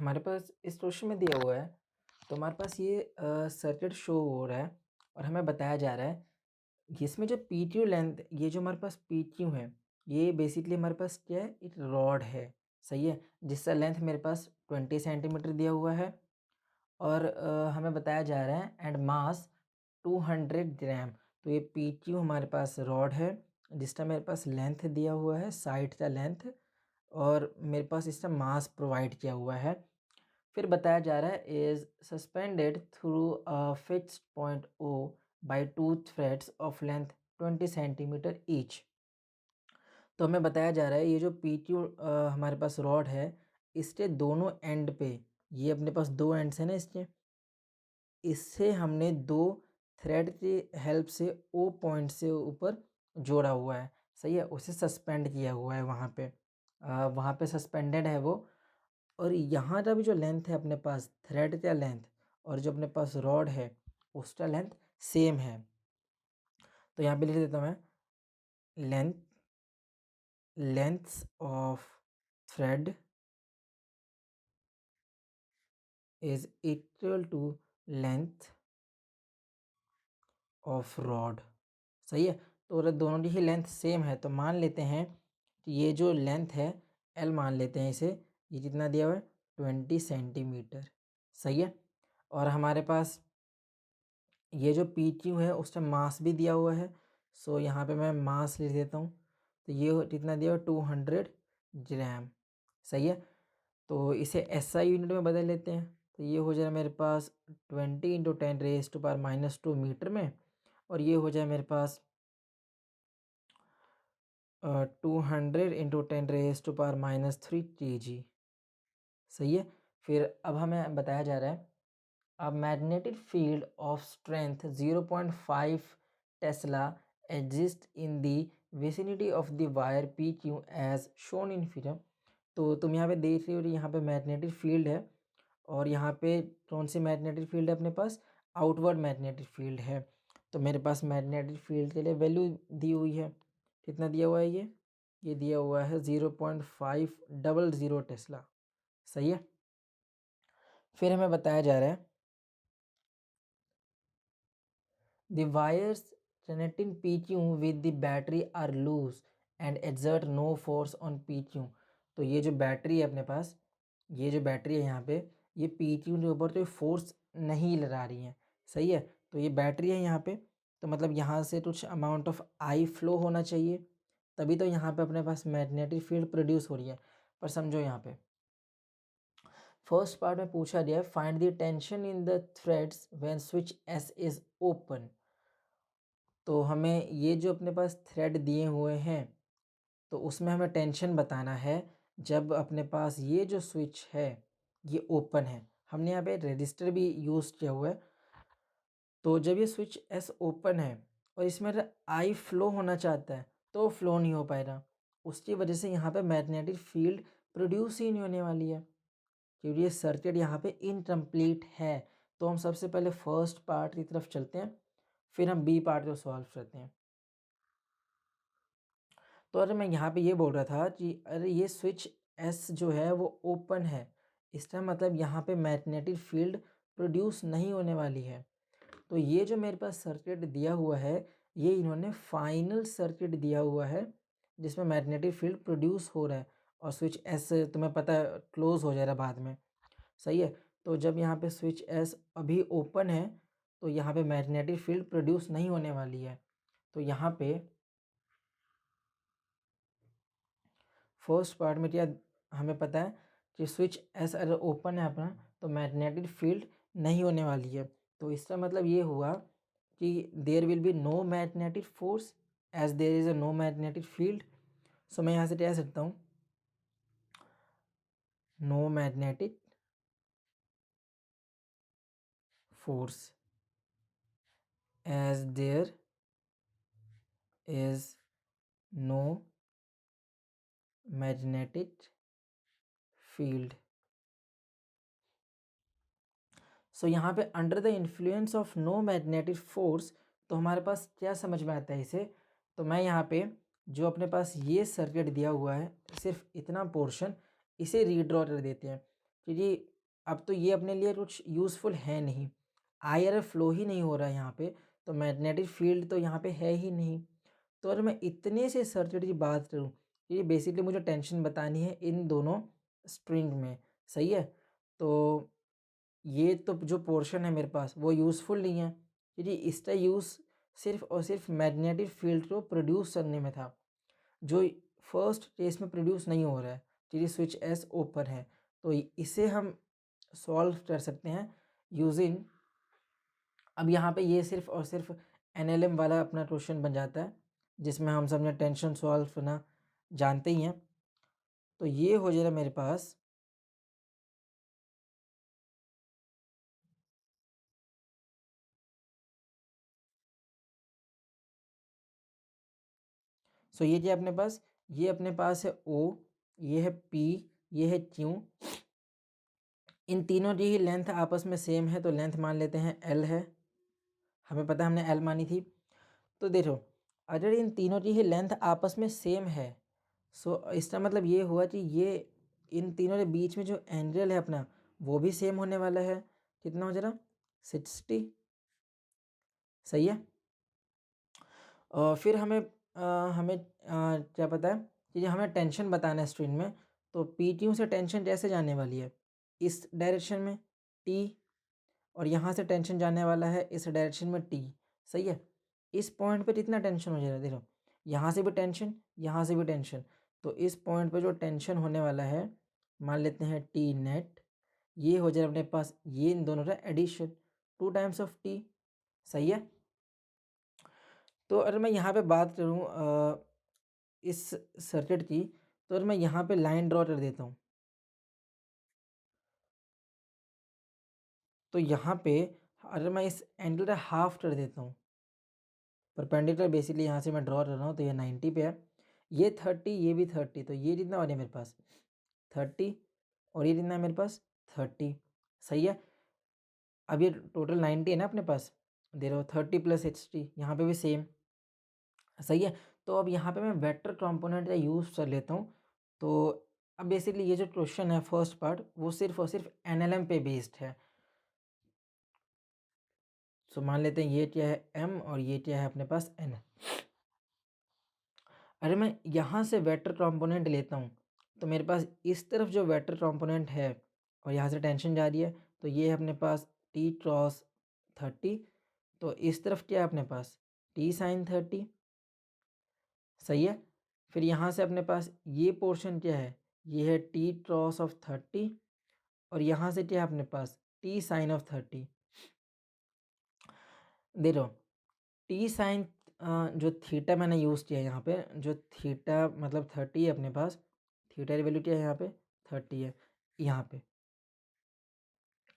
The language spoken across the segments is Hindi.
हमारे पास इस क्वेश्चन में दिया हुआ है, तो हमारे पास ये सर्किट शो हो रहा है और हमें बताया जा रहा है कि इसमें जो पीटीयू लेंथ, ये जो हमारे पास पीटीयू है, ये बेसिकली हमारे पास क्या है, एक रॉड है। सही है, जिसका लेंथ मेरे पास 20 सेंटीमीटर दिया हुआ है और हमें बताया जा रहा है एंड मास 200 ग्राम। तो ये पीटीयू हमारे पास रॉड है जिसका मेरे पास लेंथ दिया हुआ है, साइड का लेंथ, और मेरे पास इसका मास प्रोवाइड किया हुआ है। फिर बताया जा रहा है is suspended through a fixed point O by two threads of length 20 centimetre each. तो हमें बताया जा रहा है ये जो पीक्यू हमारे पास रॉड है, इसके दोनों एंड पे, ये अपने पास दो एंड्स हैं ना इसके, इससे हमने दो थ्रेड की हेल्प से ओ पॉइंट से ऊपर जोड़ा हुआ है। सही है, उसे सस्पेंड किया हुआ है वहाँ पे सस्पेंडेड है वो। और यहाँ का भी जो लेंथ है अपने पास, थ्रेड का लेंथ और जो अपने पास रॉड है उसका लेंथ सेम है। तो यहाँ पे लिख देता हूँ मैं, lengths of thread is equal to length of rod. सही है, तो अगर दोनों की ही लेंथ सेम है तो मान लेते हैं कि ये जो लेंथ है एल मान लेते हैं इसे, ये कितना दिया हुआ है 20 सेंटीमीटर। सही है, और हमारे पास ये जो पी क्यू है उसका मास भी दिया हुआ है। सो यहाँ पे मैं मास लिख देता हूँ, तो ये कितना दिया हुआ 200 ग्राम। सही है, तो इसे एसआई यूनिट में बदल लेते हैं, तो ये हो जाए मेरे पास 20 × 10⁻²⁻² मीटर में, और ये हो जाए मेरे पास 200 × 10⁻³ kg। सही है, फिर अब हमें बताया जा रहा है a magnetic field of strength 0.5 Tesla exists in the vicinity of the wire PQ as shown in figure। तो तुम यहाँ पे देख रहे हो, यहाँ पे मैग्नेटिक फील्ड है और यहाँ पे कौन सी मैग्नेटिक फील्ड है अपने पास, आउटवर्ड मैग्नेटिक फील्ड है। तो मेरे पास मैग्नेटिक फील्ड के लिए वैल्यू दी हुई है, कितना दिया हुआ है ये दिया हुआ है 0.500 टेस्ला। सही है, फिर हमें बताया जा रहा है the wires connecting PQ with the battery are loose and exert no force on PQ। तो ये जो बैटरी है अपने पास, ये जो बैटरी है यहाँ पे, ये PQ के ऊपर तो फोर्स नहीं लगा रही है। सही है, तो ये बैटरी है यहाँ पे, तो मतलब यहाँ से कुछ अमाउंट ऑफ आई फ्लो होना चाहिए, तभी तो यहाँ पे अपने पास मैग्नेटिक फील्ड प्रोड्यूस हो रही है। पर समझो यहाँ पे फर्स्ट पार्ट में पूछा गया है find the tension in the threads when switch S is open. तो हमें ये जो अपने पास थ्रेड दिए हुए हैं, तो उसमें हमें टेंशन बताना है जब अपने पास ये जो स्विच है ये ओपन है। हमने यहाँ पे रजिस्टर भी यूज़ किया हुआ है, तो जब ये स्विच एस ओपन है और इसमें आई फ्लो होना चाहता है तो फ्लो नहीं हो पाएगा, उसकी वजह से यहाँ पे मैग्नेटिक फील्ड प्रोड्यूस ही नहीं होने वाली है, क्योंकि ये सर्किट यहाँ पे इनकम्प्लीट है। तो हम सबसे पहले फर्स्ट पार्ट की तरफ चलते हैं, फिर हम बी पार्ट को सॉल्व करते हैं। तो अरे मैं यहाँ पे ये बोल रहा था कि अरे ये स्विच एस जो है वो ओपन है, इसका मतलब यहाँ पे मैग्नेटिक फील्ड प्रोड्यूस नहीं होने वाली है। तो ये जो मेरे पास सर्किट दिया हुआ है, ये इन्होंने फाइनल सर्किट दिया हुआ है जिसमें मैग्नेटिक फील्ड प्रोड्यूस हो रहा है, और स्विच एस तुम्हें पता है क्लोज हो जाएगा बाद में। सही है, तो जब यहाँ पे स्विच एस अभी ओपन है तो यहाँ पे मैग्नेटिक फील्ड प्रोड्यूस नहीं होने वाली है। तो यहाँ पे फर्स्ट पार्ट में क्या हमें पता है कि स्विच एस अगर ओपन है अपना तो मैग्नेटिक फील्ड नहीं होने वाली है। तो इसका मतलब ये हुआ कि there will be no magnetic force as there is a no magnetic field. So मैं यहाँ से कह सकता हूँ no magnetic force as there is no magnetic field. So यहाँ पे under the influence of no magnetic force, तो हमारे पास क्या समझ में आता है इसे, तो मैं यहाँ पे जो अपने पास ये सर्किट दिया हुआ है सिर्फ इतना पोर्शन इसे रीड्रॉ कर देते हैं, क्योंकि अब तो ये अपने लिए कुछ यूज़फुल है नहीं, आयर फ्लो ही नहीं हो रहा है यहाँ पे, तो मैग्नेटिक फील्ड तो यहाँ पे है ही नहीं। तो अगर मैं इतने से सर्किट की बात करूँ, ये बेसिकली मुझे टेंशन बतानी है इन दोनों स्ट्रिंग में, सही है। तो ये तो जो पोर्शन है मेरे पास वो यूज़फुल नहीं है, क्योंकि इसका यूज़ सिर्फ और सिर्फ मैग्नेटिक फील्ड को प्रोड्यूस करने में था, जो फर्स्ट केस में प्रोड्यूस नहीं हो रहा है, क्योंकि स्विच एस ओपन है। तो इसे हम सॉल्व कर सकते हैं यूजिंग, अब यहाँ पे ये सिर्फ और सिर्फ एनएलएम वाला अपना क्वेश्चन बन जाता है, जिसमें हम सब ने टेंशन सॉल्व करना जानते ही हैं। तो ये हो जाएगा मेरे पास, सो ये क्या अपने पास, ये अपने पास है ओ, ये है पी, ये है क्यू, इन तीनों की ही लेंथ आपस में सेम है, तो लेंथ मान लेते हैं एल है, हमें पता है हमने एल मानी थी। तो देखो, अगर इन तीनों की ही लेंथ आपस में सेम है, सो इसका मतलब ये हुआ कि ये इन तीनों के बीच में जो एंगल है अपना वो भी सेम होने वाला है। कितना हो जा रहा, 60, सही है। और फिर हमें क्या पता है कि हमें टेंशन बताना है स्ट्रिंग में, तो पी क्यू से टेंशन कैसे जाने वाली है, इस डायरेक्शन में टी, और यहाँ से टेंशन जाने वाला है इस डायरेक्शन में टी, सही है। इस पॉइंट पे कितना टेंशन हो जाएगा, देखो यहाँ से भी टेंशन, यहाँ से भी टेंशन, तो इस पॉइंट पे जो टेंशन होने वाला है मान लेते हैं टी नेट, ये हो जाए अपने पास ये इन दोनों का एडिशन 2 टाइम्स ऑफ टी, सही है। तो अगर मैं यहाँ पे बात करूँ इस सर्किट की, तो अगर मैं यहाँ पे लाइन ड्रॉ कर देता हूँ, तो यहाँ पे अगर मैं इस एंगल का हाफ कर देता हूँ, परपेंडिकुलर बेसिकली यहाँ से मैं ड्रॉ कर रहा हूँ, तो ये 90 पे है, ये 30, ये भी 30, तो ये कितना हो रहा है मेरे पास 30, और ये कितना है मेरे पास 30, सही है। अब ये टोटल 90 है ना अपने पास, दे रहे हो 30 प्लस 60, यहाँ पे भी सेम, सही है। तो अब यहाँ पे मैं वेक्टर कंपोनेंट का यूज़ कर लेता हूँ। तो अब बेसिकली ये जो क्वेश्चन है फर्स्ट पार्ट वो सिर्फ और सिर्फ एनएलएम पे बेस्ड है। सो मान लेते हैं ये क्या है एम और ये क्या है अपने पास एन। अरे मैं यहाँ से वेक्टर कंपोनेंट लेता हूँ, तो मेरे पास इस तरफ जो वेक्टर कंपोनेंट है और यहाँ से टेंशन जा रही है, तो ये है अपने पास टी क्रॉस 30, तो इस तरफ क्या है अपने पास टी साइन 30, सही है। फिर यहाँ से अपने पास ये पोर्शन क्या है, ये है टी क्रॉस ऑफ 30, और यहाँ से क्या है अपने पास टी साइन ऑफ 30। देखो टी साइन जो थीटा मैंने यूज़ किया है यहाँ पे, जो थीटा मतलब 30 है अपने पास, थीटा की वैल्यू क्या है यहाँ पे 30 है यहाँ पे,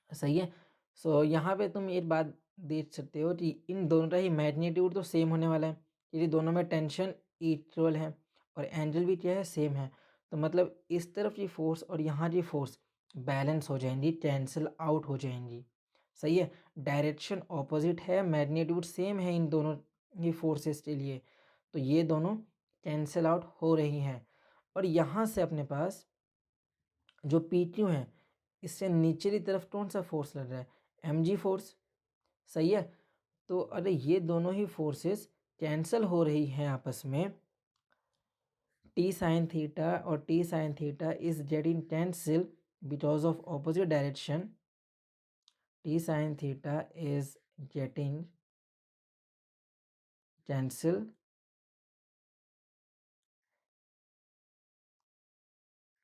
सही है। सो यहाँ पे तुम एक बात देख सकते हो कि इन दोनों का ही मैग्नीट्यूड तो सेम होने वाला है, क्योंकि दोनों में टेंशन इक्वल है और एंगल भी क्या है सेम है, तो मतलब इस तरफ की फोर्स और यहाँ की फोर्स बैलेंस हो जाएंगी, कैंसिल आउट हो जाएंगी, सही है। डायरेक्शन ऑपोजिट है, मैग्नीट्यूड सेम है इन दोनों ही फोर्सेस के लिए, तो ये दोनों कैंसिल आउट हो रही हैं। और यहाँ से अपने पास जो पी क्यू है, इससे नीचे की तरफ कौन सा फोर्स लग रहा है एम जी फोर्स, सही है। तो अरे ये दोनों ही फोर्सेस कैंसल हो रही हैं आपस में, टी साइन थीटा और T sine theta is getting cancel because of opposite direction, T sine theta is getting cancel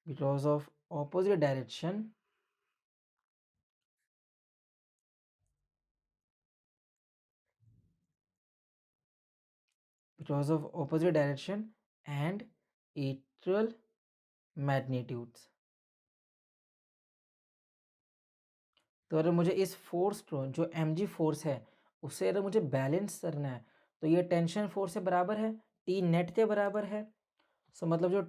because of opposite direction, because of opposite direction and equal magnitudes। तो अगर मुझे इस फोर्स को जो एम जी फोर्स है उससे अगर मुझे बैलेंस करना है, तो ये टेंशन फोर्स से बराबर है, टी नेट के बराबर है। सो मतलब जो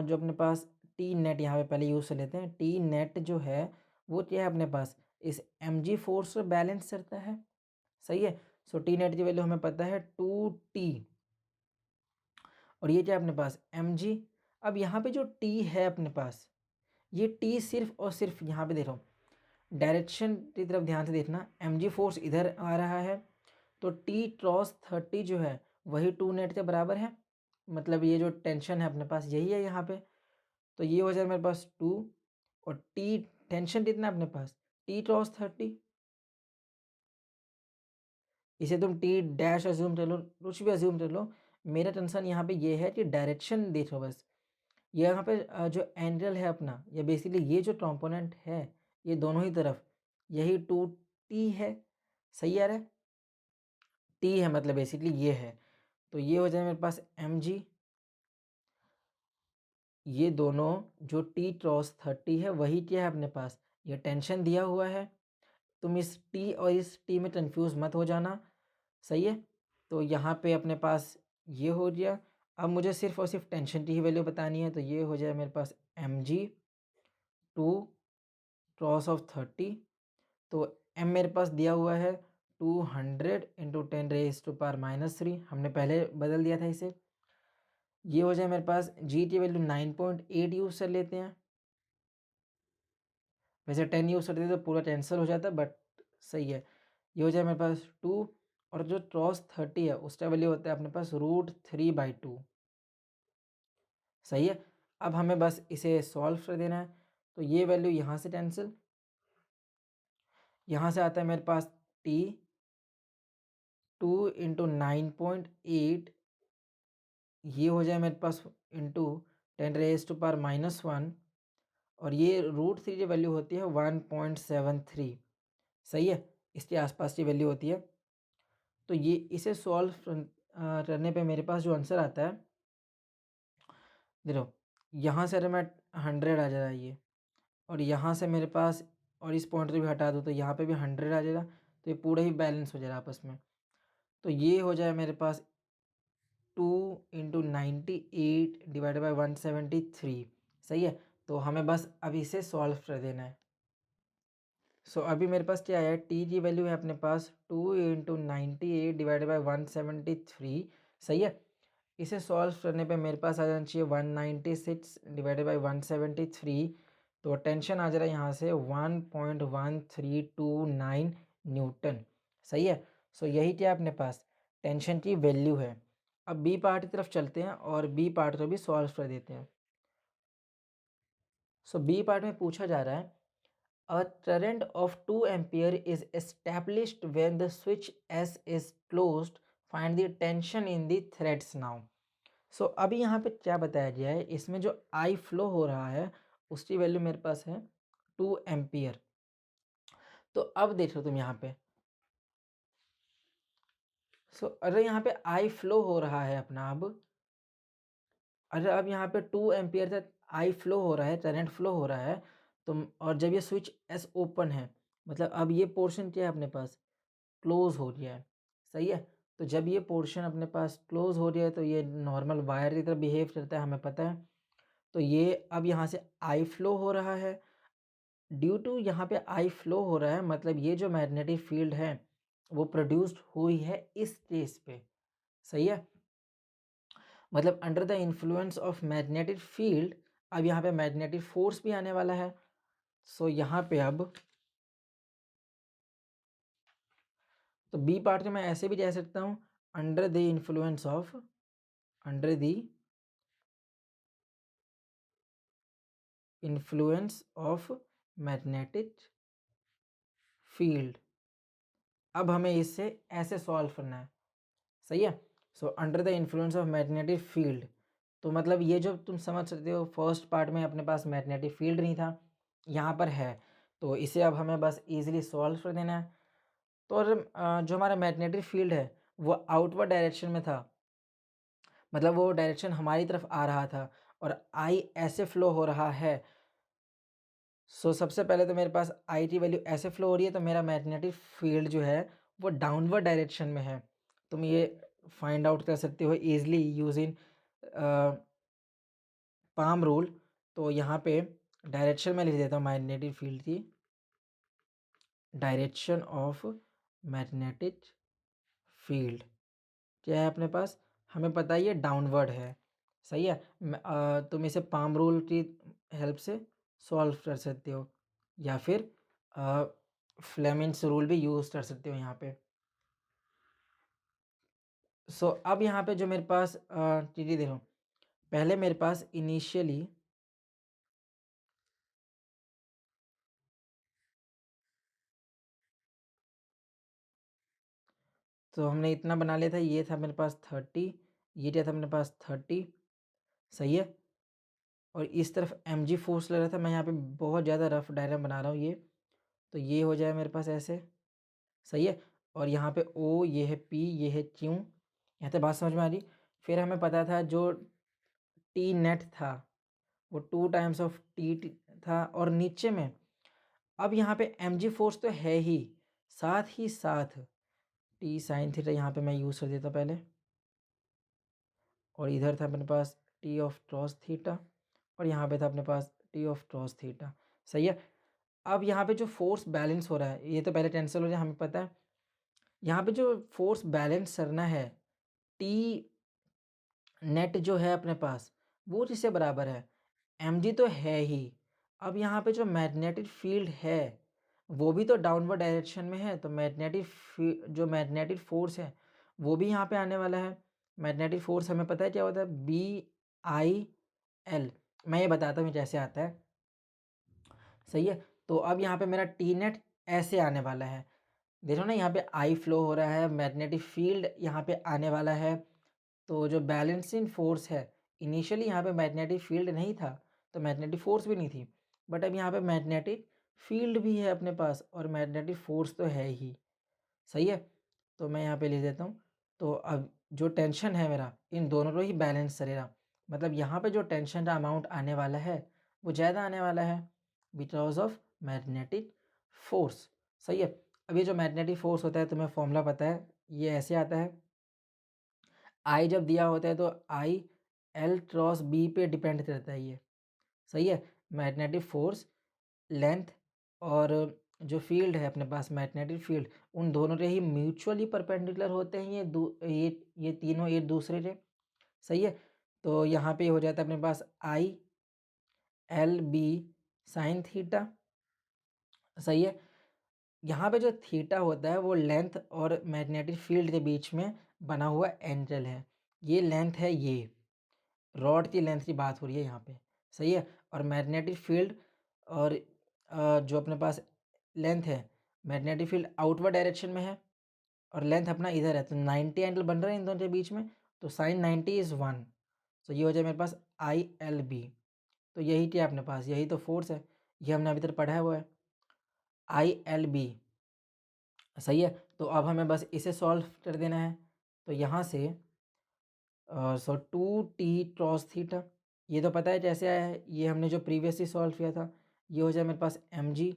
जो अपने पास टी नेट यहाँ पे पहले यूज़ कर लेते हैं, टी नेट जो है वो क्या है अपने पास इस एम जी फोर्स को बैलेंस करता है, सही है। सो टी नेट की वैल्यू हमें पता है 2t, और ये क्या है अपने पास एम जी। अब यहाँ पे जो टी है अपने पास, ये टी सिर्फ और सिर्फ यहाँ पे देखो डायरेक्शन की तरफ ध्यान से देखना, mg फोर्स इधर आ रहा है, तो T क्रॉस 30 जो है वही 2 नेट के बराबर है, मतलब ये जो टेंशन है अपने पास यही है यहाँ पे। तो ये हो जाए मेरे पास 2, और T टेंशन कितना है अपने पास, T क्रॉस 30, इसे तुम टी डैश अज्यूम कर लो, कुछ भी अज्यूम कर लो। मेरा टेंशन यहाँ पे ये है कि डायरेक्शन देखो बस। ये यहाँ पे जो एंगल है अपना, या बेसिकली ये जो कंपोनेंट है, ये दोनों ही तरफ यही 2t है, सही आ रहा है, t है मतलब बेसिकली ये है। तो ये हो जाए मेरे पास mg, ये दोनों जो t क्रॉस 30 है वही क्या है अपने पास, ये टेंशन दिया हुआ है। तुम इस t और इस t में कंफ्यूज मत हो जाना, सही है। तो यहाँ पे अपने पास ये हो गया। अब मुझे सिर्फ और सिर्फ टेंशन की ही वैल्यू बतानी है, तो ये हो जाए मेरे पास mg 2 क्रॉस ऑफ 30। तो m मेरे पास दिया हुआ है 200 इंटू 10⁻³ हमने पहले बदल दिया था इसे। ये हो जाए मेरे पास g की वैल्यू 9.8 यूज़ कर लेते हैं, वैसे 10 यूज़ करते तो पूरा कैंसिल हो जाता, बट सही है। ये हो जाए मेरे पास 2, और जो क्रॉस 30 है उसका वैल्यू होता है अपने पास √3/2, सही है। अब हमें बस इसे सॉल्व कर देना है, तो ये वैल्यू यहाँ से कैंसिल, यहाँ से आता है मेरे पास t 2 इंटू 9.8, ये हो जाए मेरे पास इंटू 10⁻⁻1, और ये √3 की वैल्यू होती है 1.73, सही है, इसके आसपास की वैल्यू होती है। तो ये इसे सॉल्व करने पे मेरे पास जो आंसर आता है, देखो यहाँ से अगर मैं 100 आ जाएगा ये, और यहाँ से मेरे पास, और इस पॉइंट से भी हटा दूँ तो यहाँ पे भी 100 आ जाएगा, तो ये पूरा ही बैलेंस हो जाएगा आपस में। तो ये हो जाए मेरे पास 2 इंटू 98/173, सही है। तो हमें बस अभी इसे सॉल्व कर देना है। सो अभी मेरे पास क्या है, टी की वैल्यू है अपने पास 2 इंटू 98/173, सही है। इसे सॉल्व करने पे मेरे पास आ जाना चाहिए 196/173, तो टेंशन आ जा रहा है यहाँ से 1.1329 न्यूटन, सही है। सो यही क्या अपने पास टेंशन की वैल्यू है। अब बी पार्ट की तरफ चलते हैं और बी पार्ट को भी सॉल्व कर देते हैं। सो बी पार्ट में पूछा जा रहा है, a current of 2 ampere is established when the switch S is closed. Find the tension in the threads now. So अभी यहाँ पे क्या बताया गया है, इसमें जो I फ्लो हो रहा है उसकी वैल्यू मेरे पास है 2 एम्पियर। तो अब देखो तुम यहाँ पे, अरे यहाँ पे I फ्लो हो रहा है अपना, अब यहाँ पे 2 एम्पियर तक I फ्लो हो रहा है, करंट फ्लो हो रहा है। तो और जब ये स्विच S ओपन है, मतलब अब ये पोर्शन क्या है अपने पास, क्लोज हो गया है, सही है। तो जब ये पोर्शन अपने पास क्लोज हो गया है तो ये नॉर्मल वायर की तरह बिहेव करता है, हमें पता है। तो ये अब यहाँ से आई फ्लो हो रहा है, ड्यू टू यहाँ पे आई फ्लो हो रहा है, मतलब ये जो मैग्नेटिक फील्ड है वो प्रोड्यूस्ड हुई है इस केस पे, सही है। मतलब under the influence of magnetic field, अब यहाँ पे मैग्नेटिक फोर्स भी आने वाला है। सो यहाँ पे अब, तो बी पार्ट में मैं ऐसे भी कह सकता हूँ, under the influence of, under the influence of magnetic field. अब हमें इससे ऐसे सॉल्व करना है, सही है। So under the influence of magnetic field, तो मतलब ये जो तुम समझ सकते हो, फर्स्ट पार्ट में अपने पास मैग्नेटिक फील्ड नहीं था, यहाँ पर है, तो इसे अब हमें बस इजीली सॉल्व कर देना है। तो जो हमारा मैग्नेटिक फील्ड है वो आउटवर्ड डायरेक्शन में था, मतलब वो डायरेक्शन हमारी तरफ आ रहा था, और आई ऐसे फ्लो हो रहा है। सबसे पहले तो मेरे पास आई की वैल्यू ऐसे फ्लो हो रही है, तो मेरा मैग्नेटिक फील्ड जो है वो डाउनवर्ड डायरेक्शन में है। तुम ये फाइंड आउट कर सकते हो ईजिली यूजिंग पाम रूल। तो यहाँ पे डायरेक्शन में लिख देता हूँ मैग्नेटिक फील्ड की, डायरेक्शन ऑफ मैग्नेटिक फील्ड क्या है अपने पास, हमें पता ही है डाउनवर्ड है, सही है। तुम इसे पाम रूल की हेल्प से सॉल्व कर सकते हो, या फिर फ्लेमिंग्स रूल भी यूज़ कर सकते हो यहाँ पे। सो अब यहाँ पे जो मेरे पास टीटी देखो, पहले मेरे पास इनिशियली तो हमने इतना बना लिया था, ये था मेरे पास 30, ये क्या था मेरे पास 30, सही है। और इस तरफ mg फोर्स लग रहा था, मैं यहाँ पे बहुत ज़्यादा रफ डायग्राम बना रहा हूँ ये, तो ये हो जाए मेरे पास ऐसे, सही है। और यहाँ पे O, ये है P, ये है Q, यहाँ तक बात समझ में आ रही। फिर हमें पता था जो टी नेट था वो 2 टाइम्स ऑफ टी था, और नीचे में अब यहाँ पे mg फोर्स तो है ही, साथ ही साथ टी साइन थीटा यहाँ पे मैं यूज़ कर देता पहले, और इधर था अपने पास टी ऑफ ट्रॉस थीटा, और यहाँ पे था अपने पास टी ऑफ ट्रॉस थीटा, सही है। अब यहाँ पे जो फोर्स बैलेंस हो रहा है, ये तो पहले कैंसिल हो जाए, हमें पता है। यहाँ पे जो फोर्स बैलेंस करना है, टी नेट जो है अपने पास वो किससे बराबर है, mg तो है ही। अब यहाँ पे जो मैग्नेटिक फील्ड है वो भी तो डाउनवर्ड डायरेक्शन में है, तो जो मैग्नेटिक फोर्स है वो भी यहाँ पे आने वाला है। मैग्नेटिक फोर्स हमें पता है क्या होता है, BIL। मैं ये बताता हूँ कैसे आता है, सही है। तो अब यहाँ पे मेरा टी नेट ऐसे आने वाला है, देखो ना यहाँ पे आई फ्लो हो रहा है, मैग्नेटिक फील्ड यहाँ पे आने वाला है। तो जो बैलेंसिंग फोर्स है, इनिशियली यहाँ पे मैग्नेटिक फील्ड नहीं था तो मैग्नेटिक फोर्स भी नहीं थी, बट अब यहाँ पे मैग्नेटिक फील्ड भी है अपने पास और मैग्नेटिक फोर्स तो है ही, सही है। तो मैं यहाँ पे लिख देता हूँ, तो अब जो टेंशन है मेरा इन दोनों को ही बैलेंस करेगा, मतलब यहाँ पे जो टेंशन का अमाउंट आने वाला है वो ज़्यादा आने वाला है बिकॉज ऑफ मैग्नेटिक फोर्स, सही है। अब ये जो मैग्नेटिक फोर्स होता है तुम्हें फॉर्मूला पता है, ये ऐसे आता है, आई जब दिया होता है तो आई एल क्रॉस बी पे डिपेंड करता है ये, सही है। मैग्नेटिक फोर्स, लेंथ और जो फील्ड है अपने पास मैग्नेटिक फील्ड, उन दोनों के ही म्यूचुअली परपेंडिकुलर होते हैं ये तीनों एक दूसरे के, सही है। तो यहाँ पे हो जाता है अपने पास I L B sine theta, सही है। यहाँ पे जो थीटा होता है वो लेंथ और मैग्नेटिक फील्ड के बीच में बना हुआ एंगल है, ये लेंथ है, ये रॉड की लेंथ की बात हो रही है यहाँ पे, सही है। और मैग्नेटिक फील्ड और जो अपने पास लेंथ है, मैग्नेटिक फील्ड आउटवर्ड डायरेक्शन में है और लेंथ अपना इधर है, तो 90 एंगल बन रहा है इन दोनों के बीच में, तो साइन 90 इज़ 1, तो ये हो जाए मेरे पास ILB। तो यही क्या अपने पास, यही तो फोर्स है, ये हमने अभी तक पढ़ा है वो है ILB, सही है। तो अब हमें बस इसे सॉल्व कर देना है, तो यहाँ से सो 2t क्रॉस थीटा, ये तो पता है कैसे आया है, ये हमने जो प्रीवियसली सॉल्व किया था, ये हो जाए मेरे पास mg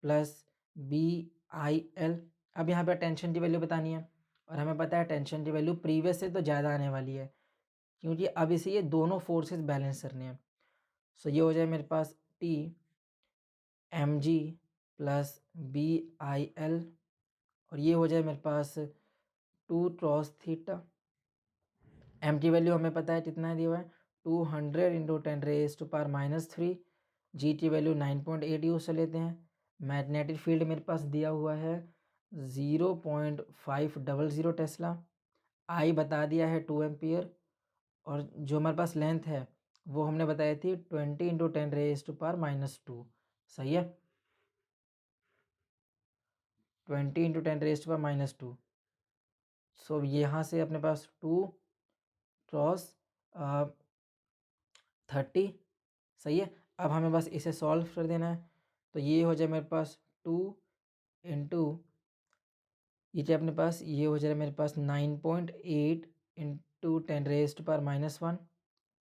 प्लस BIL। अब यहाँ पे टेंशन की वैल्यू बतानी है और हमें पता है टेंशन की वैल्यू प्रीवियस से तो ज़्यादा आने वाली है, क्योंकि अब इसे ये दोनों फोर्सेस बैलेंस करने हैं। सो ये हो जाए मेरे पास T mg प्लस BIL, और ये हो जाए मेरे पास 2 क्रॉस थीटा। एम की वैल्यू हमें पता है कितना दिया हुआ है, 200 इंटू 10⁻³ जी की वैल्यू 9.8 यूज से लेते हैं। मैग्नेटिक फील्ड मेरे पास दिया हुआ है 0.500 टेस्ला, आई बता दिया है 2 एम्पियर, और जो हमारे पास लेंथ है वो हमने बताई थी 20 इंटू 10⁻², सही है, 20 इंटू 10⁻²। सो यहाँ से अपने पास 2 क्रॉस 30, सही है। अब हमें बस इसे सॉल्व कर देना है, तो ये हो जाए मेरे पास 2 इंटू ये क्या अपने पास, ये हो जाए मेरे पास 9.8 इंटू 10⁻⁻1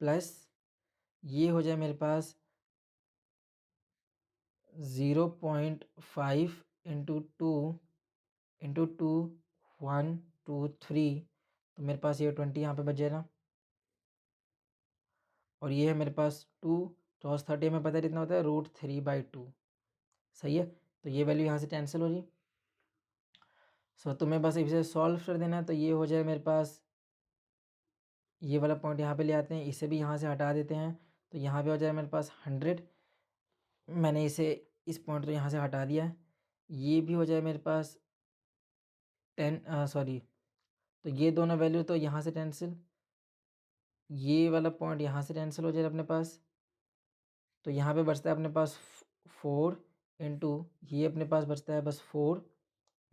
प्लस ये हो जाए मेरे पास 0.5 इंटू 2 1 2 3, तो मेरे पास ये 20 यहाँ पे बच जाएगा, और ये है मेरे पास 2 क्रॉस 30 में पता है कितना होता है, √3/2, सही है। तो ये वैल्यू यहाँ से कैंसिल हो रही। सो तुम्हें बस इसे सॉल्व कर देना है, तो ये हो जाए मेरे पास, ये वाला पॉइंट यहाँ पे ले आते हैं, इसे भी यहाँ से हटा देते हैं, तो यहाँ पे हो जाए मेरे पास 100, मैंने इसे इस पॉइंट को यहाँ से हटा दिया है, ये भी हो जाए मेरे पास 10 सॉरी, तो ये दोनों वैल्यू तो यहाँ से कैंसिल, ये वाला पॉइंट यहाँ से कैंसिल हो जाए अपने पास। तो यहाँ पे बचता है अपने पास 4 इंटू, ये अपने पास बचता है बस 4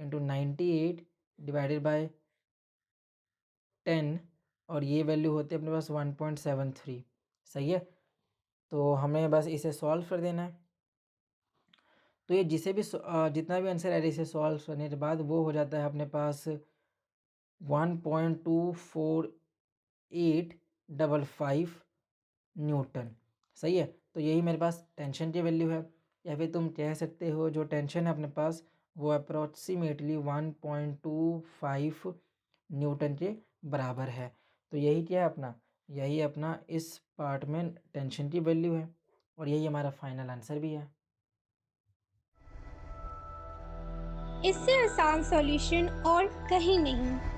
इंटू 98 डिवाइडेड बाय 10, और ये वैल्यू होती है अपने पास 1.73। सही है, तो हमें बस इसे सॉल्व कर देना है। तो ये जितना भी आंसर है इसे सॉल्व करने के बाद वो हो जाता है अपने पास 1.2485 न्यूटन। सही है, तो यही मेरे पास टेंशन की वैल्यू है, या फिर तुम कह सकते हो जो टेंशन है अपने पास वो अप्रॉक्सीमेटली 1.25 न्यूटन के बराबर है। तो यही क्या है अपना, यही अपना इस पार्ट में टेंशन की वैल्यू है, और यही हमारा फाइनल आंसर भी है। इससे आसान सॉल्यूशन और कहीं नहीं।